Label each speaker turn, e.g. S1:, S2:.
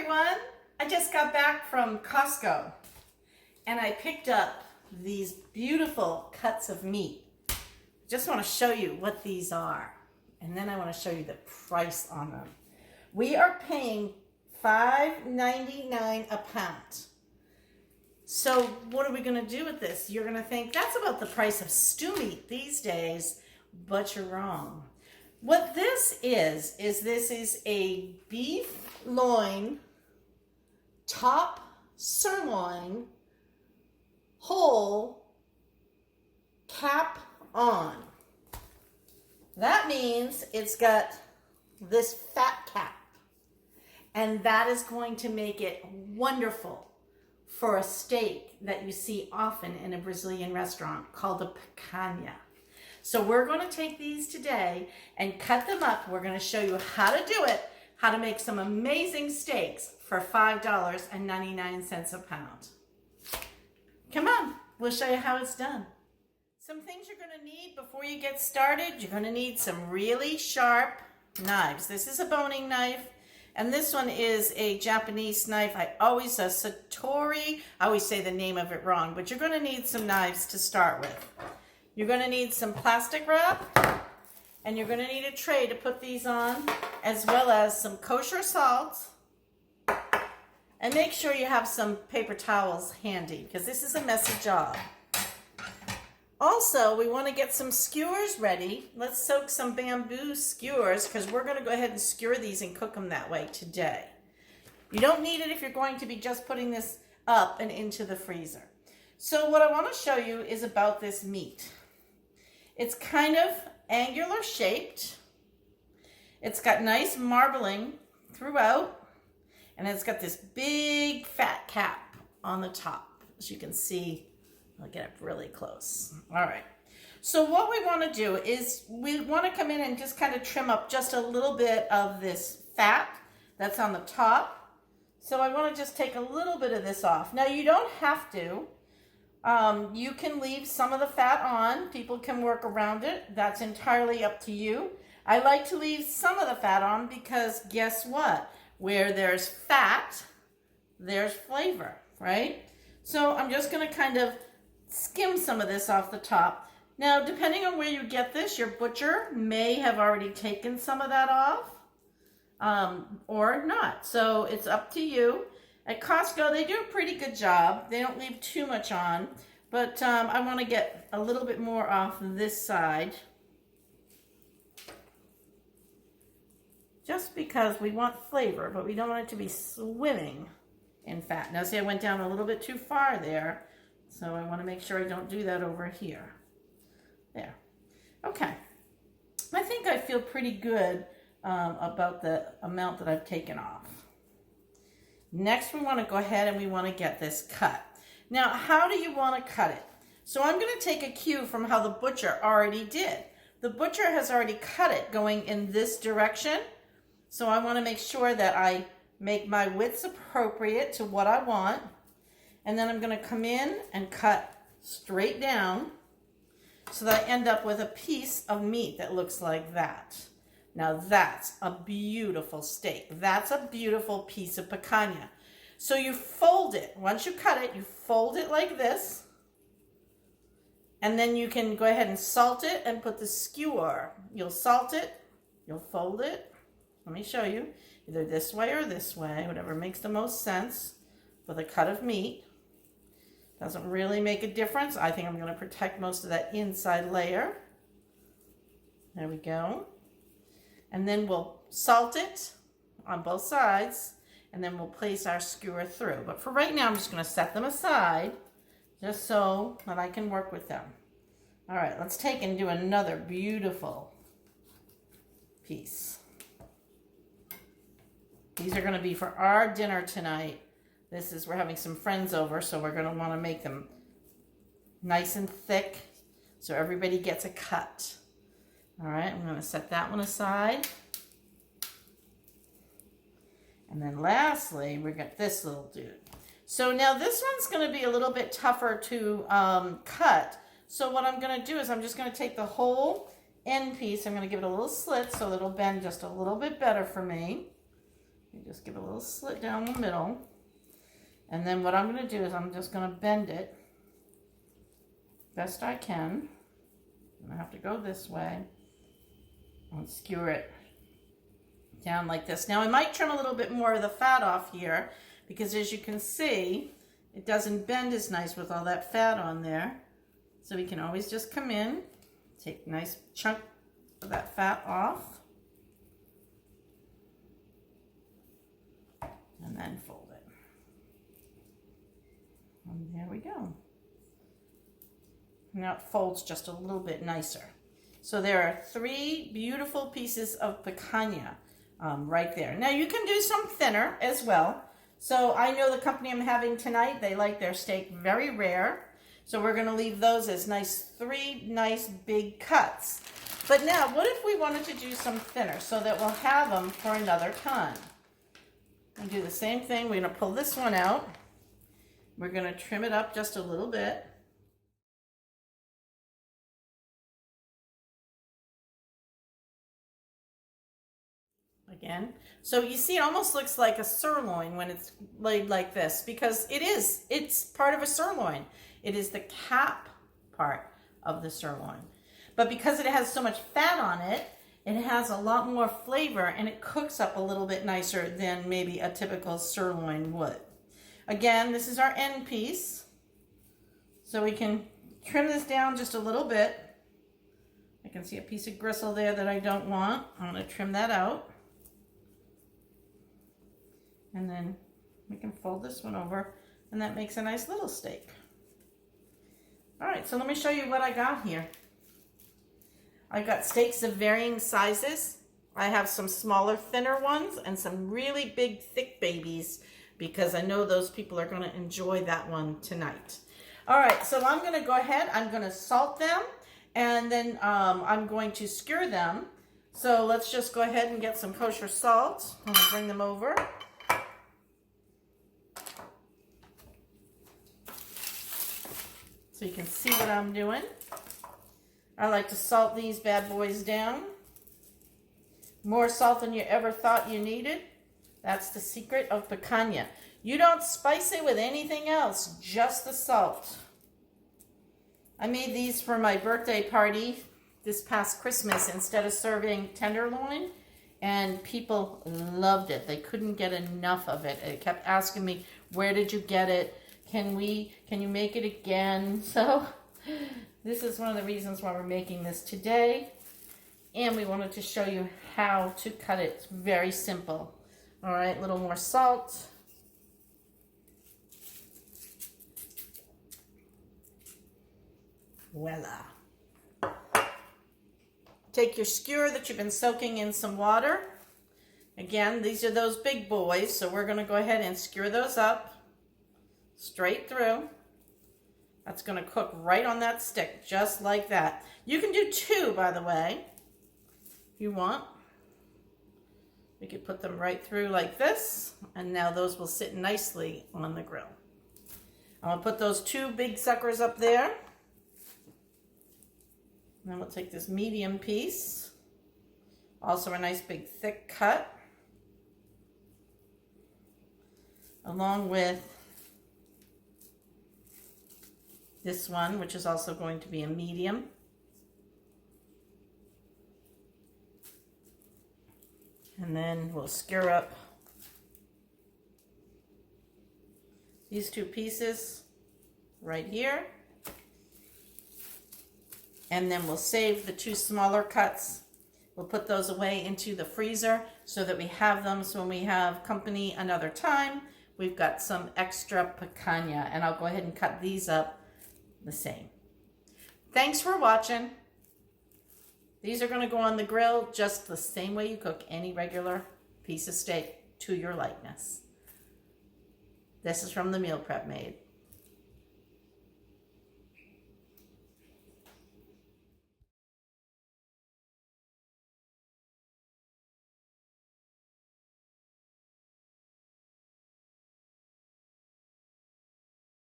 S1: everyone. I just got back from Costco and I picked up these beautiful cuts of meat. Just want to show you what these are, and then I want to show you the price on them. We are paying $5.99 a pound. So what are we going to do with this? You're going to think that's about the price of stew meat these days, but you're wrong. What this is this is a beef loin, top sirloin, whole, cap on. That means it's got this fat cap, and that is going to make it wonderful for a steak that you see often in a Brazilian restaurant called a picanha. So we're going to take these today and cut them up. We're going to show you how to do it, how to make some amazing steaks for $5.99 a pound. Come on, we'll show you how it's done. Some things you're going to need before you get started. You're going to need some really sharp knives. This is a boning knife, and this one is a Japanese knife. I always Satori. I always say the name of it wrong, but you're going to need some knives to start with. You're going to need some plastic wrap, and you're going to need a tray to put these on, as well as some kosher salt. And make sure you have some paper towels handy, because this is a messy job. Also, we want to get some skewers ready. Let's soak some bamboo skewers, because we're going to go ahead and skewer these and cook them that way today. You don't need it if you're going to be just putting this up and into the freezer. So what I want to show you is about this meat. It's kind of angular shaped. It's got nice marbling throughout, and it's got this big fat cap on the top. As you can see, I'll get up really close. All right. So what we want to do is we want to come in and just kind of trim up just a little bit of this fat that's on the top. So I want to just take a little bit of this off. Now you don't have to. You can leave some of the fat on. People can work around it. That's entirely up to you. I like to leave some of the fat on because guess what? Where there's fat, there's flavor, right? So I'm just going to kind of skim some of this off the top. Now, depending on where you get this, your butcher may have already taken some of that off or not. So it's up to you. At Costco, they do a pretty good job. They don't leave too much on, but I want to get a little bit more off this side, just because we want flavor, but we don't want it to be swimming in fat. Now, see, I went down a little bit too far there, so I want to make sure I don't do that over here. There. Okay. I think I feel pretty good about the amount that I've taken off. Next, we want to go ahead and we want to get this cut. Now, how do you want to cut it? So I'm going to take a cue from how the butcher already did. The butcher has already cut it going in this direction. So I want to make sure that I make my widths appropriate to what I want. And then I'm going to come in and cut straight down so that I end up with a piece of meat that looks like that. Now that's a beautiful steak. That's a beautiful piece of picanha. So you fold it. Once you cut it, you fold it like this. And then you can go ahead and salt it and put the skewer. You'll salt it. You'll fold it. Let me show you. Either this way or this way, whatever makes the most sense for the cut of meat. Doesn't really make a difference. I think I'm going to protect most of that inside layer. There we go. And then we'll salt it on both sides, and then we'll place our skewer through. But for right now, I'm just going to set them aside just so that I can work with them. All right, let's take and do another beautiful piece. These are going to be for our dinner tonight. We're having some friends over, so we're going to want to make them nice and thick so everybody gets a cut. All right, I'm going to set that one aside. And then lastly, we got this little dude. So now this one's going to be a little bit tougher to cut. So what I'm going to do is I'm just going to take the whole end piece. I'm going to give it a little slit so it'll bend just a little bit better for me. You just give a little slit down the middle. And then what I'm going to do is I'm just going to bend it best I can. I have to go this way and skewer it down like this. Now I might trim a little bit more of the fat off here because as you can see, it doesn't bend as nice with all that fat on there. So we can always just come in, take a nice chunk of that fat off, and then fold it. And there we go. Now it folds just a little bit nicer. So there are 3 beautiful pieces of picanha right there. Now you can do some thinner as well. So I know the company I'm having tonight, they like their steak very rare. So we're going to leave those as 3 nice big cuts. But now what if we wanted to do some thinner so that we'll have them for another time? We'll do the same thing. We're going to pull this one out. We're going to trim it up just a little bit. Again. So you see it almost looks like a sirloin when it's laid like this because it's part of a sirloin. It is the cap part of the sirloin. But because it has so much fat on it, it has a lot more flavor and it cooks up a little bit nicer than maybe a typical sirloin would. Again, this is our end piece. So we can trim this down just a little bit. I can see a piece of gristle there that I don't want. I'm going to trim that out. And then we can fold this one over and that makes a nice little steak. All right, so let me show you what I got here. I've got steaks of varying sizes. I have some smaller, thinner ones and some really big, thick babies because I know those people are going to enjoy that one tonight. All right, so I'm going to go ahead. I'm going to salt them and then I'm going to skewer them. So let's just go ahead and get some kosher salt. I'm going to bring them over. So you can see what I'm doing. I like to salt these bad boys down. More salt than you ever thought you needed. That's the secret of picanha. You don't spice it with anything else, just the salt. I made these for my birthday party this past Christmas instead of serving tenderloin, and people loved it. They couldn't get enough of it. They kept asking me, where did you get it? Can you make it again? So this is one of the reasons why we're making this today. And we wanted to show you how to cut it. It's very simple. All right, a little more salt. Voila. Take your skewer that you've been soaking in some water. Again, these are those big boys, so we're going to go ahead and skewer those up. Straight through. That's going to cook right on that stick, just like that. You can do 2, by the way, if you want. We could put them right through like this, and now those will sit nicely on the grill. I'm going to put those 2 big suckers up there. And then we'll take this medium piece, also a nice big thick cut, along with this one, which is also going to be a medium. And then we'll skewer up these 2 pieces right here. And then we'll save the 2 smaller cuts. We'll put those away into the freezer so that we have them so when we have company another time, we've got some extra picanha. And I'll go ahead and cut these up the same. Thanks for watching. These are going to go on the grill just the same way you cook any regular piece of steak, to your likeness. This is from the Meal Prep Maid.